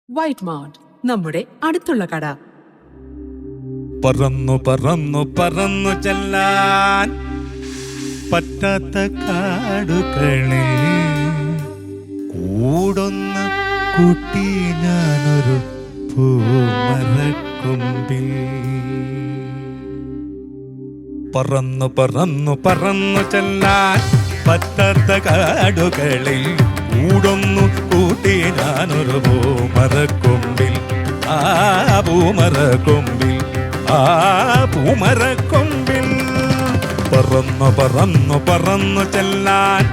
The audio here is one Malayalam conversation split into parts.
വൈറ്റ് മാർട്ട്, നമ്മുടെ അടുത്തുള്ള കട. പറന്നു പറന്നു പറന്നു ചെല്ലാൻ പറ്റാത്ത കാടുകളിൽ കൂടൊന്ന് കൂട്ടി ഞാനൊരു പൂമരക്കൊമ്പിൽ. പറന്നു പറന്നു പറന്നു ചെല്ലാൻ പറ്റാത്ത കാടുകളിൽ കൂടൊന്നു കൂട്ടി ഞാനൊരു പൂമരക്കൊമ്പിൽ. ആ പൂമരക്കൊമ്പിൽ, ആ പൂമരക്കൊമ്പിൽ. പറന്നു പറന്നു പറന്നു ചെല്ലാൻ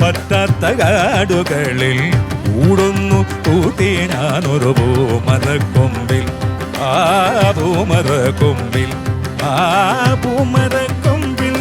പറ്റാത്ത കാടുകളിൽ കൂടൊന്നു കൂട്ടി ഞാനൊരു പൂമരക്കൊമ്പിൽ. ആ പൂമരക്കൊമ്പിൽ, ആ പൂമരക്കൊമ്പിൽ.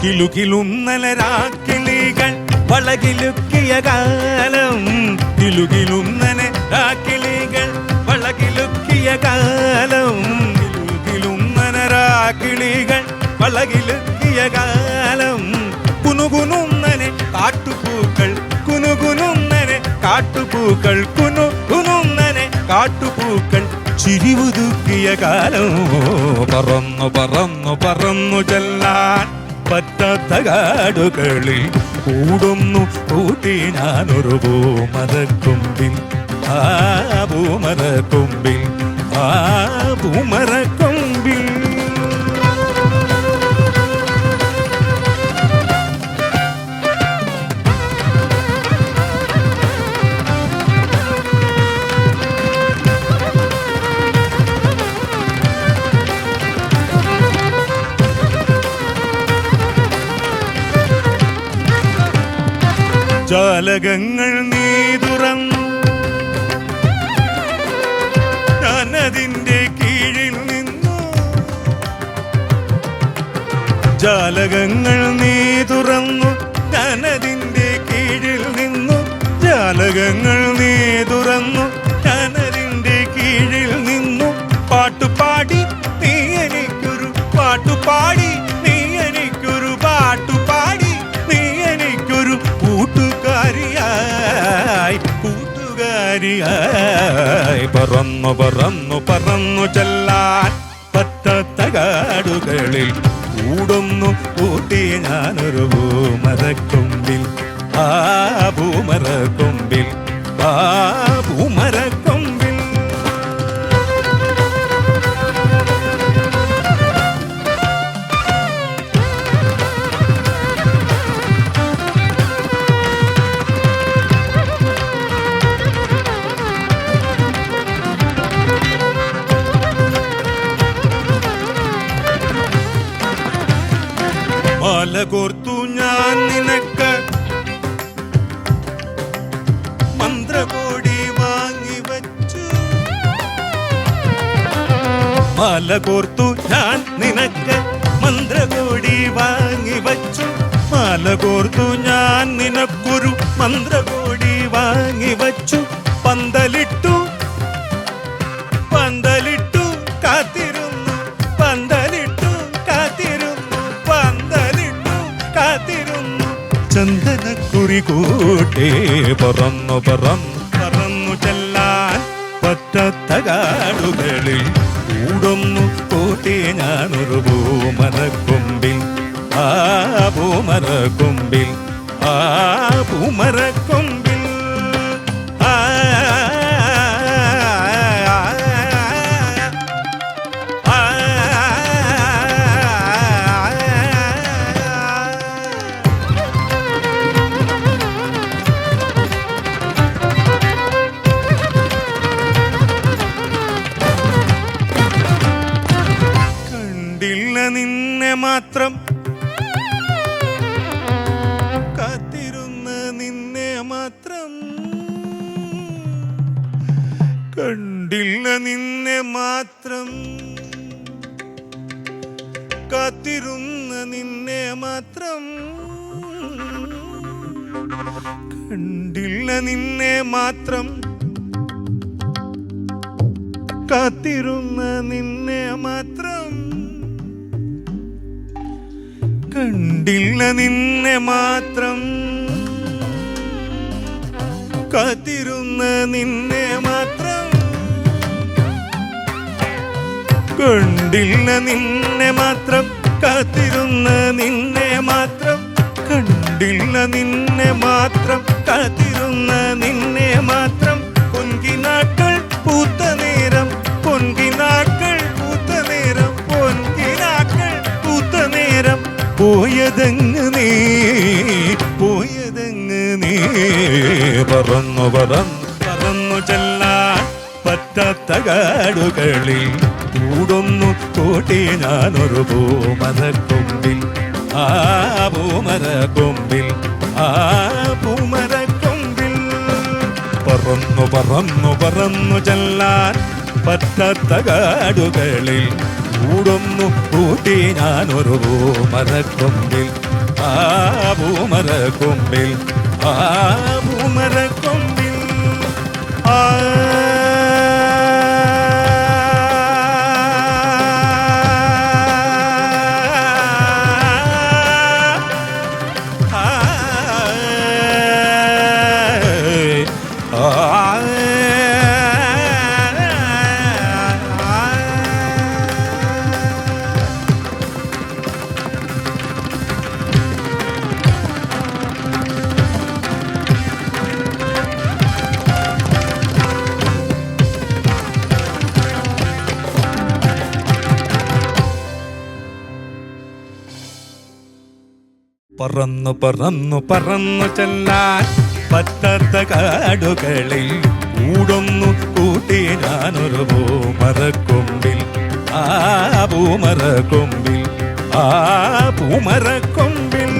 കിലുകിലുന്നലരാക്കിളികൾ വളകിലുക്കിയ കാലം. കിലുകിലുന്നലരാക്കിളികൾ വളകിലുക്കിയ കാലം. കിലുകിലുന്നലരാക്കിളികൾ വളകിലുക്കിയ കാലം. കുനുകുനുന്നനെ കാട്ടുപൂക്കൾ, കുനുകുനുന്നനെ കാട്ടുപൂക്കൾ, കുനുകുനുന്നനെ കാട്ടുപൂക്കൾ ചിരിവുതുക്കിയ കാലം. പറന്നു പറന്നു പറന്നു ചെല്ലാൻ പറ്റാത്ത കാടുകളിൽ കൂടൊന്നു കൂട്ടി ഞാനൊരു പൂമരക്കൊമ്പിൽ. ആ പൂമരക്കൊമ്പിൽ, ആ പൂമരക്കൊമ്പിൽ. ജാലകങ്ങൾ നീ തുറന്നു, ഞാനതിൻ്റെ കീഴിൽ നിന്നു. ജാലകങ്ങൾ നീ തുറന്നു, ഞാനതിൻ്റെ കീഴിൽ നിന്നു. ജാലകങ്ങൾ നീ തുറന്നു, ഞാനതിൻ്റെ കീഴിൽ നിന്നു. പാട്ടുപാടി നീ എനിക്കൊരു പാട്ടുപാടി, നീ എനിക്കൊരു പാട്ടുപാടി, നീ എനിക്കൊരു കൂട്ടുകാരിയായി, കൂട്ടുകാരിയായി. പറന്നു പറന്നു പറന്നു ചെല്ലാൻ പറ്റാത്ത കാടുകളിൽ കൂടൊന്നു കൂട്ടി ഞാനൊരു പൂമരക്കൊമ്പിൽ. ആ പൂമരക്കൊമ്പിൽ, ആ പൂമരക്കൊമ്പിൽ. മാല കോർത്തു ഞാൻ നിനക്ക് മന്ത്രകോടി വാങ്ങി വച്ചു. മാല കോർത്തു ഞാൻ നിനക്ക് മന്ത്രകോടി വാങ്ങി വച്ചു. മാല കോർത്തു ഞാൻ നിനക്കൊരു മന്ത്രകോടി വാങ്ങി വച്ചു. പന്തലിട്ടു പന്തലിട്ടു കാത്തിരുന്നു, പന്തലിട്ടു കാത്തിരുന്നു, പന്തലിട്ടു കാത്തിരുന്നു. ചന്ദനക്കുറി കൂട്ടേ പറന്നു പറന്നു പറന്നു ചെല്ലാൻ പറ്റാത്ത കാടുകളിൽ കൂടൊന്നു കൂട്ടി ഞാനൊരു പൂമരക്കൊമ്പിൽ. ആ പൂമരക്കൊമ്പിൽ, ആ പൂമരക്കൊമ്പിൽ. ആ നിന്നെ മാത്രം കാത്തിരുന്ന്, നിന്നെ മാത്രം കണ്ടില്ല, നിന്നെ മാത്രം കാത്തിരുന്ന്, നിന്നെ മാത്രം കണ്ടില്ല നിന്നെ മാത്രം കാത്തിരുന്ന നിന്നെ മാത്രം കണ്ടില്ല നിന്നെ മാത്രം കാത്തിരുന്ന നിന്നെ മാത്രം കണ്ടില്ല നിന്നെ മാത്രം കാത്തിരുന്ന നിന്നെ മാത്രം കണ്ടില്ല നിന്നെ മാത്രം കാത്തിരുന്ന നിന്നെ മാത്രം പൊൻകിനാക്കൾ പൂത്ത നേരം പൊൻകിനാക്കൾ പൂത്ത നേരം പൊൻകിനാക്കൾ പൂത്ത നേരം പോയതങ്ങ് നീ പറന്നു പറന്നു ചെല്ലാൻ പറ്റാത്ത കാടുകളിൽ കൂടൊന്നു കൂട്ടി ഞാനൊരു പൂമരക്കൊമ്പിൽ ആ പൂമരക്കൊമ്പിൽ പറന്നു ചെല്ലാൻ പറ്റാത്ത കാടുകളിൽ കൂടൊന്നു കൂട്ടി ഞാനൊരു പൂമരക്കൊമ്പിൽ ആ പൂമരക്കൊമ്പിൽ പറന്നു ചെല്ലാൻ പറ്റാത്ത കാടുകളിൽ കൂടൊന്നു കൂട്ടി ഞാനൊരു പൂമരക്കൊമ്പിൽ ആ പൂമരക്കൊമ്പിൽ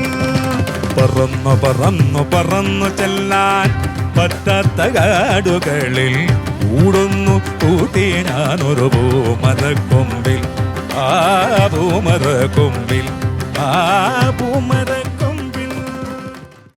പറന്നു ചെല്ലാൻ പറ്റാത്ത കാടുകളിൽ കൂടൊന്നു കൂട്ടി ഞാനൊരു പൂമരക്കൊമ്പിൽ ആ പൂമരക്കൊമ്പിൽ പൂമര